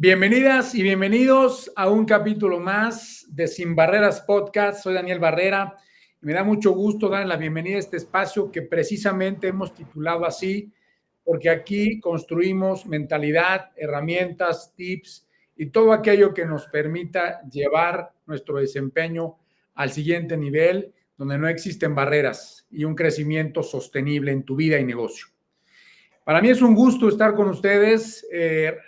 Bienvenidas y bienvenidos a un capítulo más de Sin Barreras Podcast. Soy Daniel Barrera y me da mucho gusto dar la bienvenida a este espacio que precisamente hemos titulado así, porque aquí construimos mentalidad, herramientas, tips y todo aquello que nos permita llevar nuestro desempeño al siguiente nivel, donde no existen barreras y un crecimiento sostenible en tu vida y negocio. Para mí es un gusto estar con ustedes,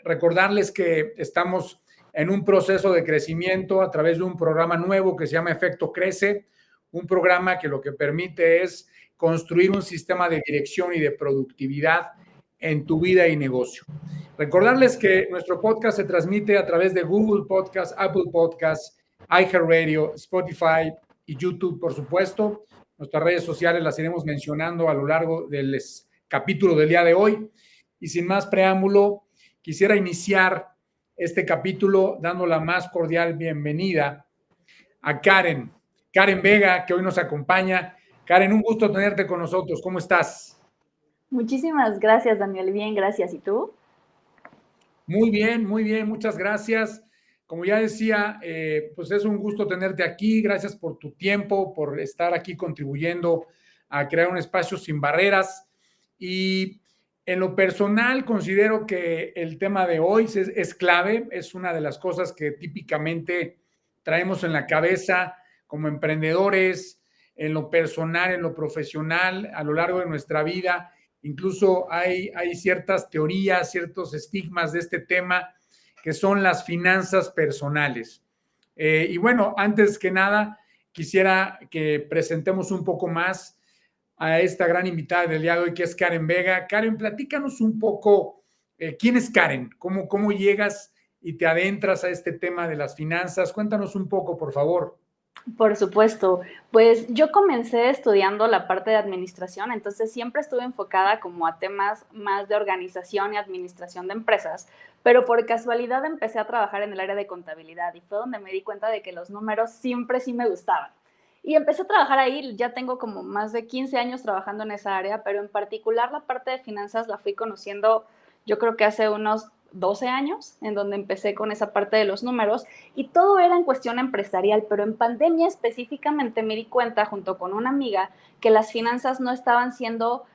recordarles que estamos en un proceso de crecimiento a través de un programa nuevo que se llama Efecto Crece, un programa que lo que permite es construir un sistema de dirección y de productividad en tu vida y negocio. Recordarles que nuestro podcast se transmite a través de Google Podcast, Apple Podcast, iHeartRadio, Spotify y YouTube, por supuesto. Nuestras redes sociales las iremos mencionando a lo largo del capítulo del día de hoy. Y sin más preámbulo, quisiera iniciar este capítulo dando la más cordial bienvenida a Karen Vega, que hoy nos acompaña. Karen, un gusto tenerte con nosotros. ¿Cómo estás? Muchísimas gracias, Daniel. Bien, gracias. ¿Y tú? Muy bien, muchas gracias. Como ya decía, pues es un gusto tenerte aquí. Gracias por tu tiempo, por estar aquí contribuyendo a crear un espacio sin barreras. Y en lo personal considero que el tema de hoy es clave, es una de las cosas que típicamente traemos en la cabeza como emprendedores, en lo personal, en lo profesional, a lo largo de nuestra vida. Incluso hay ciertas teorías, ciertos estigmas de este tema que son las finanzas personales. Y bueno, antes que nada, quisiera que presentemos un poco más a esta gran invitada del día de hoy, que es Karen Vega. Karen, platícanos un poco, ¿quién es Karen? ¿Cómo llegas y te adentras a este tema de las finanzas? Cuéntanos un poco, por favor. Por supuesto. Pues yo comencé estudiando la parte de administración, entonces siempre estuve enfocada como a temas más de organización y administración de empresas, pero por casualidad empecé a trabajar en el área de contabilidad y fue donde me di cuenta de que los números siempre sí me gustaban. Y empecé a trabajar ahí, ya tengo como más de 15 años trabajando en esa área, pero en particular la parte de finanzas la fui conociendo yo creo que hace unos 12 años, en donde empecé con esa parte de los números y todo era en cuestión empresarial, pero en pandemia específicamente me di cuenta junto con una amiga que las finanzas no estaban siendo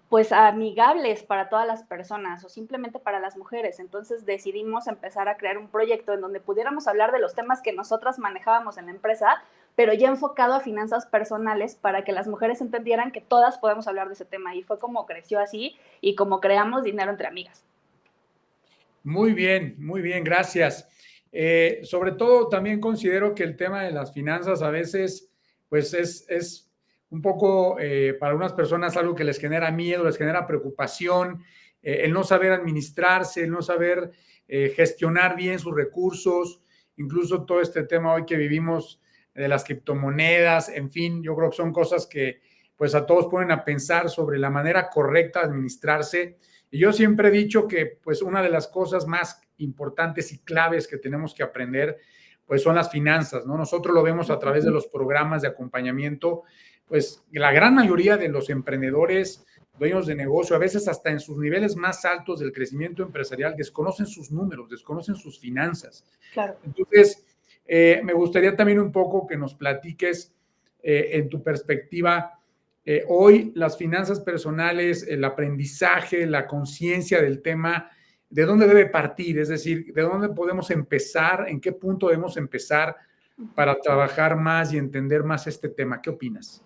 pues amigables para todas las personas o simplemente para las mujeres. Entonces decidimos empezar a crear un proyecto en donde pudiéramos hablar de los temas que nosotras manejábamos en la empresa, pero ya enfocado a finanzas personales para que las mujeres entendieran que todas podemos hablar de ese tema. Y fue como creció así y como creamos Dinero entre Amigas. Muy bien, gracias. Sobre todo también considero que el tema de las finanzas a veces pues es un poco para unas personas algo que les genera miedo, les genera preocupación, el no saber administrarse, el no saber gestionar bien sus recursos, incluso todo este tema hoy que vivimos de las criptomonedas, en fin, yo creo que son cosas que pues a todos ponen a pensar sobre la manera correcta de administrarse. Y yo siempre he dicho que pues una de las cosas más importantes y claves que tenemos que aprender pues son las finanzas, ¿no? Nosotros lo vemos a través de los programas de acompañamiento, pues la gran mayoría de los emprendedores, dueños de negocio, a veces hasta en sus niveles más altos del crecimiento empresarial, desconocen sus números, desconocen sus finanzas. Claro. Entonces, me gustaría también un poco que nos platiques en tu perspectiva, hoy las finanzas personales, el aprendizaje, la conciencia del tema, ¿de dónde debe partir? Es decir, ¿de dónde podemos empezar? ¿En qué punto debemos empezar para trabajar más y entender más este tema? ¿Qué opinas?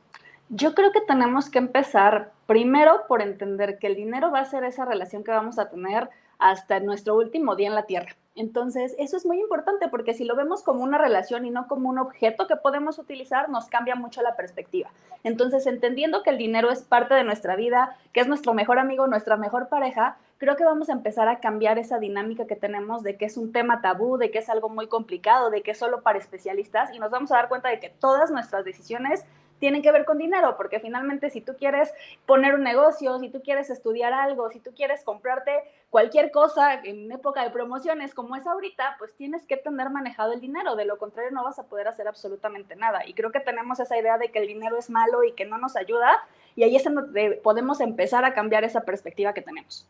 Yo creo que tenemos que empezar primero por entender que el dinero va a ser esa relación que vamos a tener hasta nuestro último día en la tierra. Entonces, eso es muy importante porque si lo vemos como una relación y no como un objeto que podemos utilizar, nos cambia mucho la perspectiva. Entonces, entendiendo que el dinero es parte de nuestra vida, que es nuestro mejor amigo, nuestra mejor pareja, creo que vamos a empezar a cambiar esa dinámica que tenemos de que es un tema tabú, de que es algo muy complicado, de que es solo para especialistas y nos vamos a dar cuenta de que todas nuestras decisiones tienen que ver con dinero, porque finalmente si tú quieres poner un negocio, si tú quieres estudiar algo, si tú quieres comprarte cualquier cosa en época de promociones como es ahorita, pues tienes que tener manejado el dinero, de lo contrario no vas a poder hacer absolutamente nada. Y creo que tenemos esa idea de que el dinero es malo y que no nos ayuda, y ahí es donde podemos empezar a cambiar esa perspectiva que tenemos.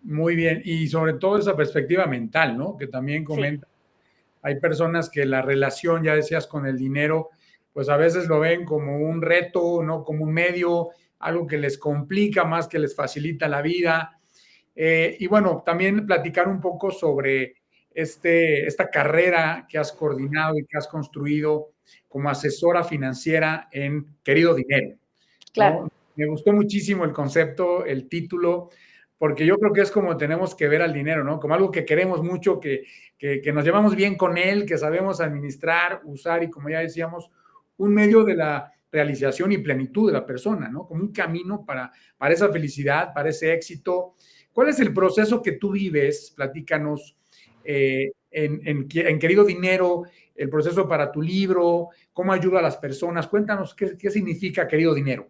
Muy bien, y sobre todo esa perspectiva mental, ¿no? Que también Sí, comenta, hay personas que la relación, ya decías, con el dinero, pues a veces lo ven como un reto, ¿no? Como un medio, algo que les complica más que les facilita la vida. Y bueno, también platicar un poco sobre esta carrera que has coordinado y que has construido como asesora financiera en Querido Dinero, claro. ¿no? Me gustó muchísimo el concepto, el título, porque yo creo que es como tenemos que ver al dinero, ¿no? Como algo que queremos mucho, que nos llevamos bien con él, que sabemos administrar, usar y, como ya decíamos, un medio de la realización y plenitud de la persona, ¿no? Como un camino para esa felicidad, para ese éxito. ¿Cuál es el proceso que tú vives? Platícanos en Querido Dinero, el proceso para tu libro, cómo ayuda a las personas. Cuéntanos qué significa Querido Dinero.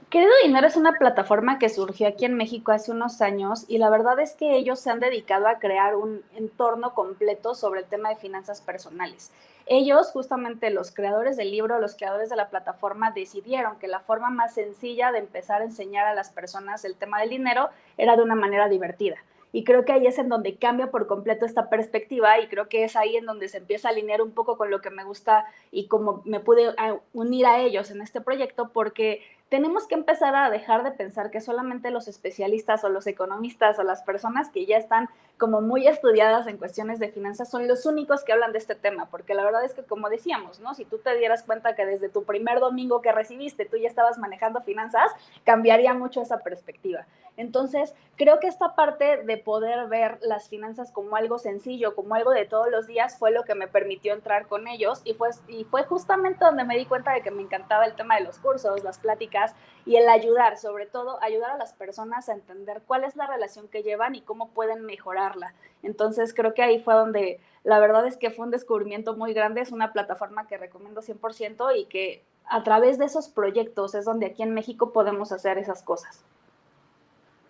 Querido Dinero es una plataforma que surgió aquí en México hace unos años y la verdad es que ellos se han dedicado a crear un entorno completo sobre el tema de finanzas personales. Ellos, justamente los creadores del libro, los creadores de la plataforma, decidieron que la forma más sencilla de empezar a enseñar a las personas el tema del dinero era de una manera divertida. Y creo que ahí es en donde cambia por completo esta perspectiva y creo que es ahí en donde se empieza a alinear un poco con lo que me gusta y cómo me pude unir a ellos en este proyecto, porque tenemos que empezar a dejar de pensar que solamente los especialistas o los economistas o las personas que ya están como muy estudiadas en cuestiones de finanzas son los únicos que hablan de este tema, porque la verdad es que, como decíamos, ¿no? Si tú te dieras cuenta que desde tu primer domingo que recibiste tú ya estabas manejando finanzas, cambiaría mucho esa perspectiva. Entonces, creo que esta parte de poder ver las finanzas como algo sencillo, como algo de todos los días, fue lo que me permitió entrar con ellos y fue justamente donde me di cuenta de que me encantaba el tema de los cursos, las pláticas y el ayudar, sobre todo ayudar a las personas a entender cuál es la relación que llevan y cómo pueden mejorarla. Entonces, creo que ahí fue donde la verdad es que fue un descubrimiento muy grande, es una plataforma que recomiendo 100% y que a través de esos proyectos es donde aquí en México podemos hacer esas cosas.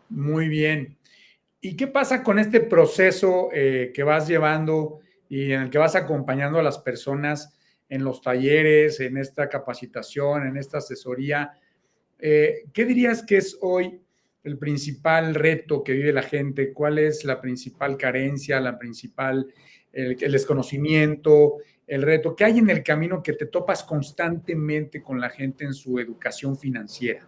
Muy bien. ¿Y qué pasa con este proceso que vas llevando y en el que vas acompañando a las personas en los talleres, en esta capacitación, en esta asesoría? ¿Qué dirías que es hoy el principal reto que vive la gente? ¿Cuál es la principal carencia, el desconocimiento, el reto? ¿Qué hay en el camino que te topas constantemente con la gente en su educación financiera?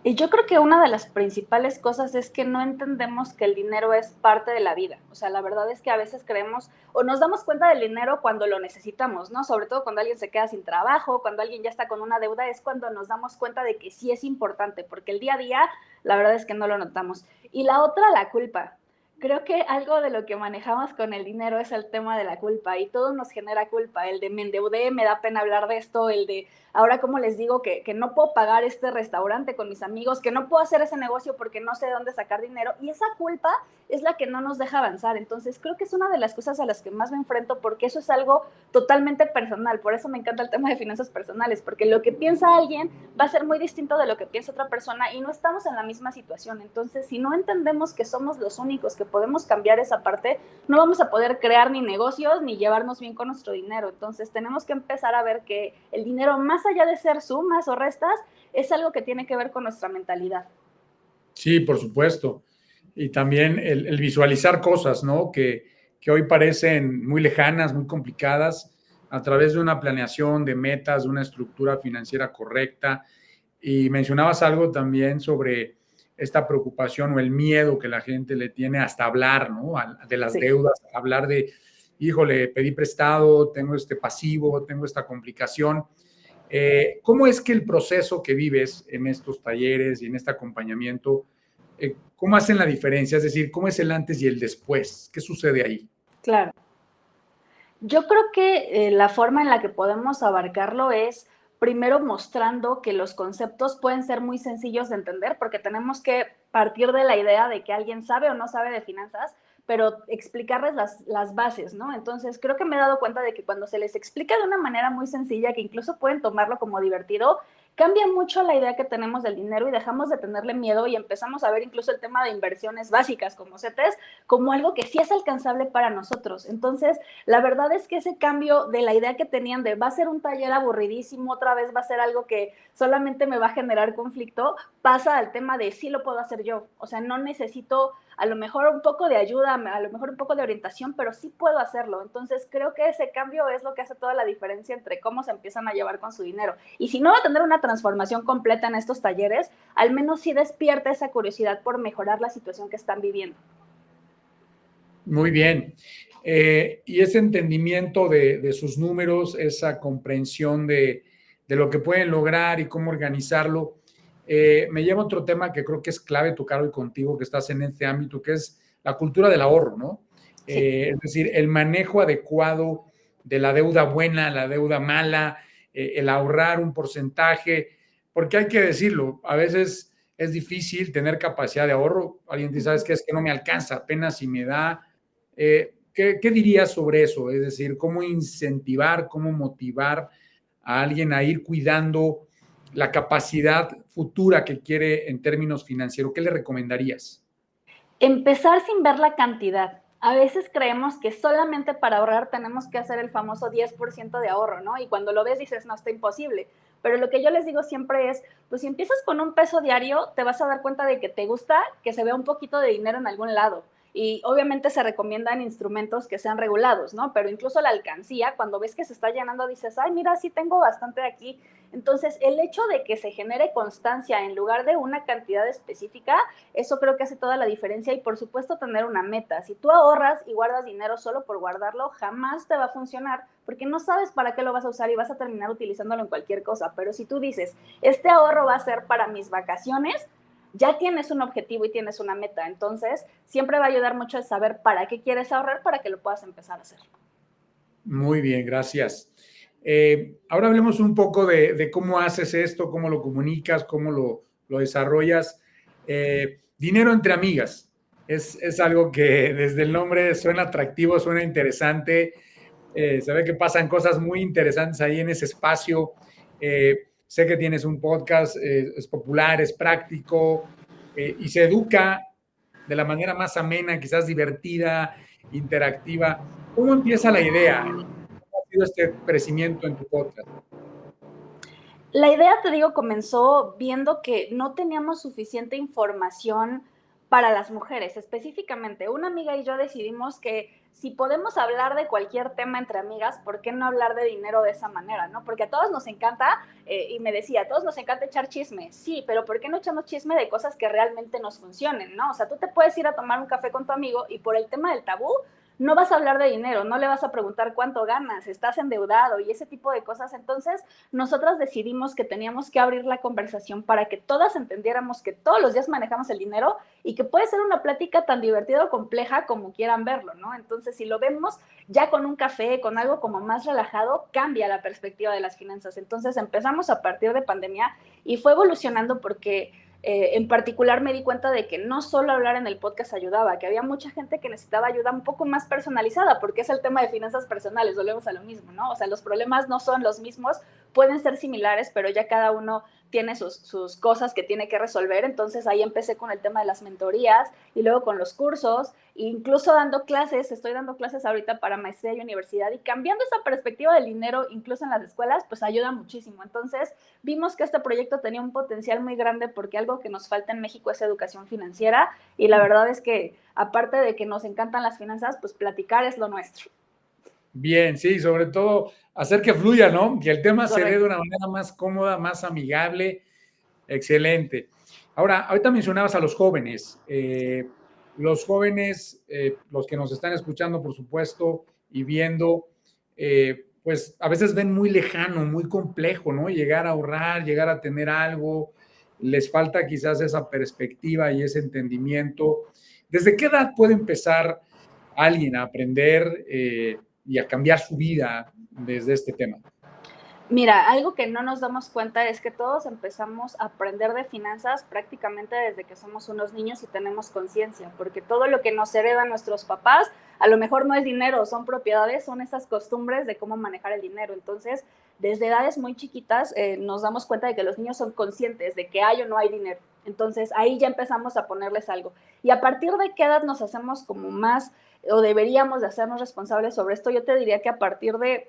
Y yo creo que una de las principales cosas es que no entendemos que el dinero es parte de la vida. O sea, la verdad es que a veces creemos o nos damos cuenta del dinero cuando lo necesitamos, ¿no? Sobre todo cuando alguien se queda sin trabajo, cuando alguien ya está con una deuda, es cuando nos damos cuenta de que sí es importante, porque el día a día, la verdad es que no lo notamos. Y la otra, la culpa. Creo que algo de lo que manejamos con el dinero es el tema de la culpa y todo nos genera culpa. El de me endeudé, me da pena hablar de esto, el de ahora cómo les digo que no puedo pagar este restaurante con mis amigos, que no puedo hacer ese negocio porque no sé de dónde sacar dinero y esa culpa es la que no nos deja avanzar. Entonces creo que es una de las cosas a las que más me enfrento porque eso es algo totalmente personal. Por eso me encanta el tema de finanzas personales, porque lo que piensa alguien va a ser muy distinto de lo que piensa otra persona y no estamos en la misma situación. Entonces, si no entendemos que somos los únicos que podemos cambiar esa parte, no vamos a poder crear ni negocios ni llevarnos bien con nuestro dinero. Entonces, tenemos que empezar a ver que el dinero, más allá de ser sumas o restas, es algo que tiene que ver con nuestra mentalidad. Sí, por supuesto. Y también el visualizar cosas, ¿no? Que hoy parecen muy lejanas, muy complicadas, a través de una planeación de metas, de una estructura financiera correcta. Y mencionabas algo también sobre esta preocupación o el miedo que la gente le tiene hasta hablar, ¿no? De las Sí. deudas, hablar de, híjole, pedí prestado, tengo este pasivo, tengo esta complicación. ¿Cómo es que el proceso que vives en estos talleres y en este acompañamiento, cómo hacen la diferencia? Es decir, ¿cómo es el antes y el después? ¿Qué sucede ahí? Claro. Yo creo que la forma en la que podemos abarcarlo es primero mostrando que los conceptos pueden ser muy sencillos de entender, porque tenemos que partir de la idea de que alguien sabe o no sabe de finanzas, pero explicarles las bases, ¿no? Entonces, creo que me he dado cuenta de que cuando se les explica de una manera muy sencilla, que incluso pueden tomarlo como divertido, cambia mucho la idea que tenemos del dinero y dejamos de tenerle miedo y empezamos a ver incluso el tema de inversiones básicas como CETES como algo que sí es alcanzable para nosotros. Entonces, la verdad es que ese cambio de la idea que tenían de va a ser un taller aburridísimo, otra vez va a ser algo que solamente me va a generar conflicto, pasa al tema de sí lo puedo hacer yo. O sea, no necesito a lo mejor un poco de ayuda, a lo mejor un poco de orientación, pero sí puedo hacerlo. Entonces, creo que ese cambio es lo que hace toda la diferencia entre cómo se empiezan a llevar con su dinero. Y si no va a tener una transformación completa en estos talleres, al menos sí despierta esa curiosidad por mejorar la situación que están viviendo. Muy bien. Y ese entendimiento de sus números, esa comprensión de lo que pueden lograr y cómo organizarlo, me lleva a otro tema que creo que es clave tocar hoy contigo, que estás en este ámbito, que es la cultura del ahorro, ¿no? Sí. Es decir, el manejo adecuado de la deuda buena, la deuda mala, el ahorrar un porcentaje, porque hay que decirlo, a veces es difícil tener capacidad de ahorro. Alguien dice, ¿sabes qué? Es que no me alcanza, apenas si me da. ¿Qué dirías sobre eso? Es decir, ¿cómo incentivar, cómo motivar a alguien a ir cuidando la capacidad futura que quiere en términos financieros? ¿Qué le recomendarías? Empezar sin ver la cantidad. A veces creemos que solamente para ahorrar tenemos que hacer el famoso 10% de ahorro, ¿no? Y cuando lo ves dices, no, está imposible. Pero lo que yo les digo siempre es, pues si empiezas con un peso diario, te vas a dar cuenta de que te gusta que se vea un poquito de dinero en algún lado. Y obviamente se recomiendan instrumentos que sean regulados, ¿no? Pero incluso la alcancía, cuando ves que se está llenando, dices, ay, mira, sí tengo bastante de aquí. Entonces, el hecho de que se genere constancia en lugar de una cantidad específica, eso creo que hace toda la diferencia y por supuesto tener una meta. Si tú ahorras y guardas dinero solo por guardarlo, jamás te va a funcionar porque no sabes para qué lo vas a usar y vas a terminar utilizándolo en cualquier cosa. Pero si tú dices, este ahorro va a ser para mis vacaciones, ya tienes un objetivo y tienes una meta. Entonces, siempre va a ayudar mucho el saber para qué quieres ahorrar para que lo puedas empezar a hacer. Muy bien, gracias. Ahora hablemos un poco de cómo haces esto, cómo lo comunicas, cómo lo desarrollas. Dinero entre amigas. Es algo que desde el nombre suena atractivo, suena interesante. Se ve que pasan cosas muy interesantes ahí en ese espacio. Sé que tienes un podcast, es popular, es práctico y se educa de la manera más amena, quizás divertida, interactiva. ¿Cómo empieza la idea? ¿Cómo ha sido este crecimiento en tu podcast? La idea, te digo, comenzó viendo que no teníamos suficiente información para las mujeres, específicamente. Una amiga y yo decidimos que si podemos hablar de cualquier tema entre amigas, ¿por qué no hablar de dinero de esa manera, no? Porque a todos nos encanta, y me decía, a todos nos encanta echar chisme. Sí, pero ¿por qué no echamos chisme de cosas que realmente nos funcionen, no? O sea, tú te puedes ir a tomar un café con tu amigo y por el tema del tabú no vas a hablar de dinero, no le vas a preguntar cuánto ganas, estás endeudado y ese tipo de cosas. Entonces, nosotras decidimos que teníamos que abrir la conversación para que todas entendiéramos que todos los días manejamos el dinero y que puede ser una plática tan divertida o compleja como quieran verlo, ¿no? Entonces, si lo vemos ya con un café, con algo como más relajado, cambia la perspectiva de las finanzas. Entonces, empezamos a partir de pandemia y fue evolucionando porque en particular me di cuenta de que no solo hablar en el podcast ayudaba, que había mucha gente que necesitaba ayuda un poco más personalizada, porque es el tema de finanzas personales, volvemos a lo mismo, ¿no? O sea, los problemas no son los mismos, pueden ser similares, pero ya cada uno tiene sus cosas que tiene que resolver. Entonces ahí empecé con el tema de las mentorías y luego con los cursos, incluso dando clases, estoy dando clases ahorita para maestría y universidad y cambiando esa perspectiva del dinero, incluso en las escuelas, pues ayuda muchísimo. Entonces vimos que este proyecto tenía un potencial muy grande porque algo que nos falta en México es educación financiera y la verdad es que aparte de que nos encantan las finanzas, pues platicar es lo nuestro. Bien, sí, sobre todo hacer que fluya, ¿no? Que el tema se dé de Correcto. una manera más cómoda, más amigable. Excelente. Ahora, ahorita mencionabas a los jóvenes. Los jóvenes, los que nos están escuchando, por supuesto, y viendo, pues a veces ven muy lejano, muy complejo, ¿no? Llegar a ahorrar, llegar a tener algo. Les falta quizás esa perspectiva y ese entendimiento. ¿Desde qué edad puede empezar alguien a aprender y a cambiar su vida desde este tema? Mira, algo que no nos damos cuenta es que todos empezamos a aprender de finanzas prácticamente desde que somos unos niños y tenemos conciencia, porque todo lo que nos heredan nuestros papás, a lo mejor no es dinero, son propiedades, son esas costumbres de cómo manejar el dinero. Entonces, desde edades muy chiquitas nos damos cuenta de que los niños son conscientes de que hay o no hay dinero. Entonces ahí ya empezamos a ponerles algo. Y a partir de qué edad nos hacemos como más, o deberíamos de hacernos responsables sobre esto, yo te diría que a partir de,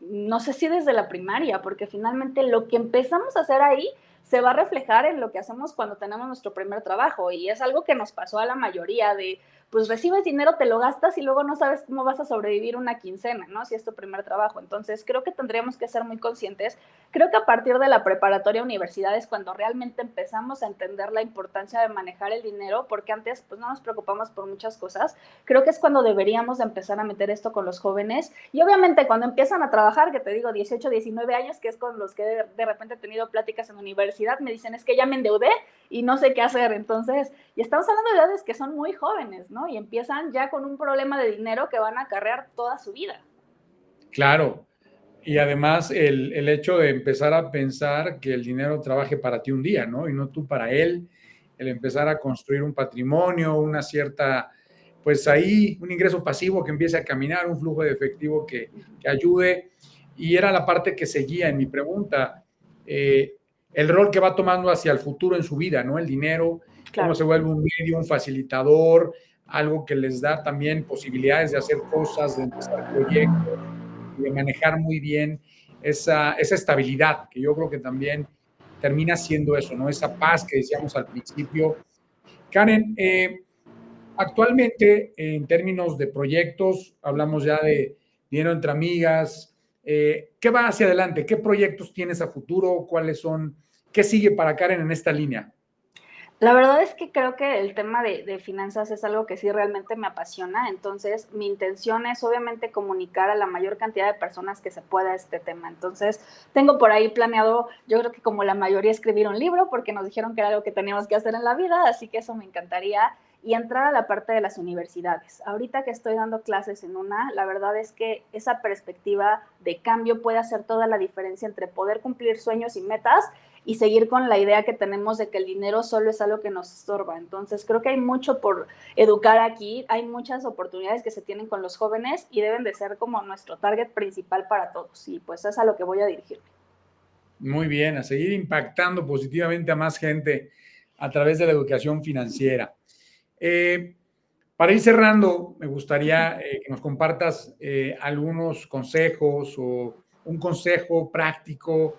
no sé si desde la primaria, porque finalmente lo que empezamos a hacer ahí se va a reflejar en lo que hacemos cuando tenemos nuestro primer trabajo, y es algo que nos pasó a la mayoría de, pues recibes dinero, te lo gastas y luego no sabes cómo vas a sobrevivir una quincena, ¿no? Si es tu primer trabajo. Entonces creo que tendríamos que ser muy conscientes. Creo que a partir de la preparatoria universidad es cuando realmente empezamos a entender la importancia de manejar el dinero, porque antes pues no nos preocupamos por muchas cosas. Creo que es cuando deberíamos de empezar a meter esto con los jóvenes, y obviamente cuando empiezan a trabajar, que te digo 18, 19 años, que es con los que de repente he tenido pláticas en universidad, me dicen es que ya me endeudé y no sé qué hacer. Entonces, y estamos hablando de edades que son muy jóvenes, ¿no? Y empiezan ya con un problema de dinero que van a acarrear toda su vida. Claro. Y además el hecho de empezar a pensar que el dinero trabaje para ti un día, ¿no? Y no tú para él, el empezar a construir un patrimonio, una cierta, pues ahí, un ingreso pasivo que empiece a caminar, un flujo de efectivo que ayude. Y era la parte que seguía en mi pregunta, el rol que va tomando hacia el futuro en su vida, ¿no? El dinero, cómo Claro. se vuelve un medio, un facilitador, algo que les da también posibilidades de hacer cosas, de empezar proyectos y de manejar muy bien esa estabilidad, que yo creo que también termina siendo eso, ¿no? Esa paz que decíamos al principio. Karen, actualmente en términos de proyectos, hablamos ya de dinero entre amigas, ¿qué va hacia adelante? ¿Qué proyectos tienes a futuro? ¿Cuáles son? ¿Qué sigue para Karen en esta línea? La verdad es que creo que el tema de finanzas es algo que sí realmente me apasiona. Entonces mi intención es obviamente comunicar a la mayor cantidad de personas que se pueda este tema. Entonces tengo por ahí planeado, yo creo que como la mayoría, escribir un libro, porque nos dijeron que era algo que teníamos que hacer en la vida, así que eso me encantaría. Y entrar a la parte de las universidades. Ahorita que estoy dando clases en una, la verdad es que esa perspectiva de cambio puede hacer toda la diferencia entre poder cumplir sueños y metas y seguir con la idea que tenemos de que el dinero solo es algo que nos estorba. Entonces creo que hay mucho por educar aquí, hay muchas oportunidades que se tienen con los jóvenes y deben de ser como nuestro target principal para todos, y pues es a lo que voy a dirigirme. Muy bien, a seguir impactando positivamente a más gente a través de la educación financiera. Eh, para ir cerrando, me gustaría que nos compartas algunos consejos o un consejo práctico.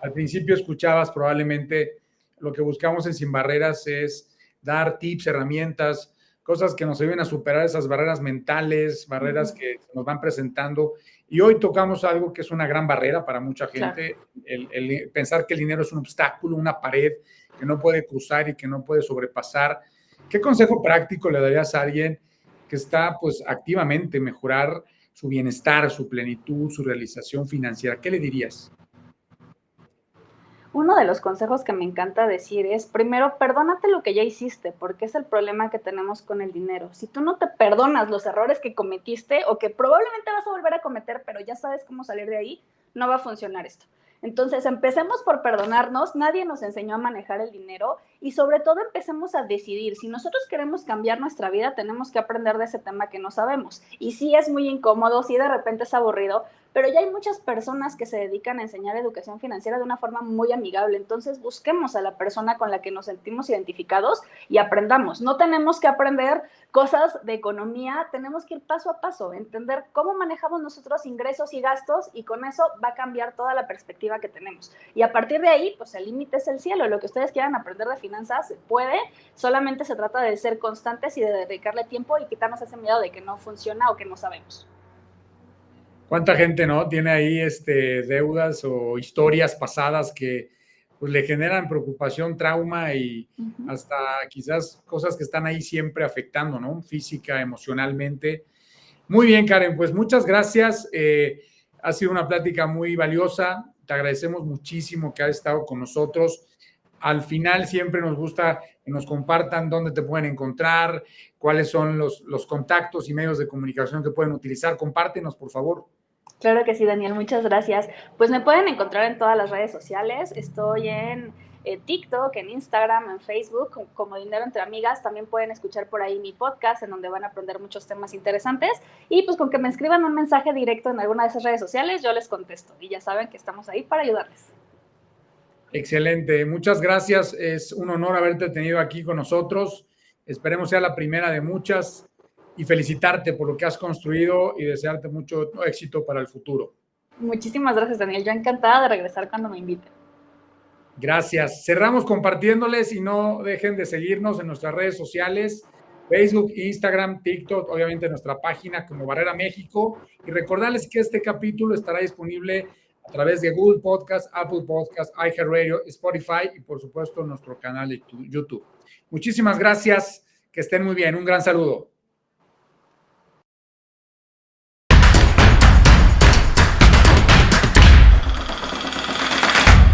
Al principio escuchabas probablemente lo que buscamos en Sin Barreras es dar tips, herramientas, cosas que nos ayuden a superar esas barreras mentales, barreras que nos van presentando. Y hoy tocamos algo que es una gran barrera para mucha Claro. gente, el pensar que el dinero es un obstáculo, una pared que no puede cruzar y que no puede sobrepasar. ¿Qué consejo práctico le darías a alguien que está pues activamente mejorar su bienestar, su plenitud, su realización financiera? ¿Qué le dirías? Uno de los consejos que me encanta decir es, primero, perdónate lo que ya hiciste, porque es el problema que tenemos con el dinero. Si tú no te perdonas los errores que cometiste o que probablemente vas a volver a cometer, pero ya sabes cómo salir de ahí, no va a funcionar esto. Entonces, empecemos por perdonarnos, nadie nos enseñó a manejar el dinero, y sobre todo empecemos a decidir. Si nosotros queremos cambiar nuestra vida, tenemos que aprender de ese tema que no sabemos. Y sí es muy incómodo, sí de repente es aburrido, pero ya hay muchas personas que se dedican a enseñar educación financiera de una forma muy amigable. Entonces busquemos a la persona con la que nos sentimos identificados y aprendamos. No tenemos que aprender cosas de economía, tenemos que ir paso a paso, entender cómo manejamos nosotros ingresos y gastos, y con eso va a cambiar toda la perspectiva que tenemos. Y a partir de ahí, pues el límite es el cielo. Lo que ustedes quieran aprender de finanzas se puede, solamente se trata de ser constantes y de dedicarle tiempo y quitarnos ese miedo de que no funciona o que no sabemos. ¿Cuánta gente no tiene ahí deudas o historias pasadas que pues, le generan preocupación, trauma y hasta quizás cosas que están ahí siempre afectando, ¿no? Física, emocionalmente. Muy bien, Karen, pues muchas gracias. Ha sido una plática muy valiosa. Te agradecemos muchísimo que has estado con nosotros. Al final siempre nos gusta que nos compartan dónde te pueden encontrar, cuáles son los contactos y medios de comunicación que pueden utilizar. Compártenos, por favor. Claro que sí, Daniel, muchas gracias. Pues me pueden encontrar en todas las redes sociales. Estoy en TikTok, en Instagram, en Facebook, como Dinero Entre Amigas. También pueden escuchar por ahí mi podcast, en donde van a aprender muchos temas interesantes. Y pues con que me escriban un mensaje directo en alguna de esas redes sociales, yo les contesto. Y ya saben que estamos ahí para ayudarles. Excelente, muchas gracias. Es un honor haberte tenido aquí con nosotros. Esperemos sea la primera de muchas y felicitarte por lo que has construido y desearte mucho éxito para el futuro. Muchísimas gracias, Daniel. Yo encantada de regresar cuando me inviten. Gracias. Cerramos compartiéndoles y no dejen de seguirnos en nuestras redes sociales, Facebook, Instagram, TikTok, obviamente nuestra página como Barrera México. Y recordarles que este capítulo estará disponible a través de Google Podcast, Apple Podcast, iHeartRadio, Spotify y por supuesto nuestro canal de YouTube. Muchísimas gracias, que estén muy bien, un gran saludo.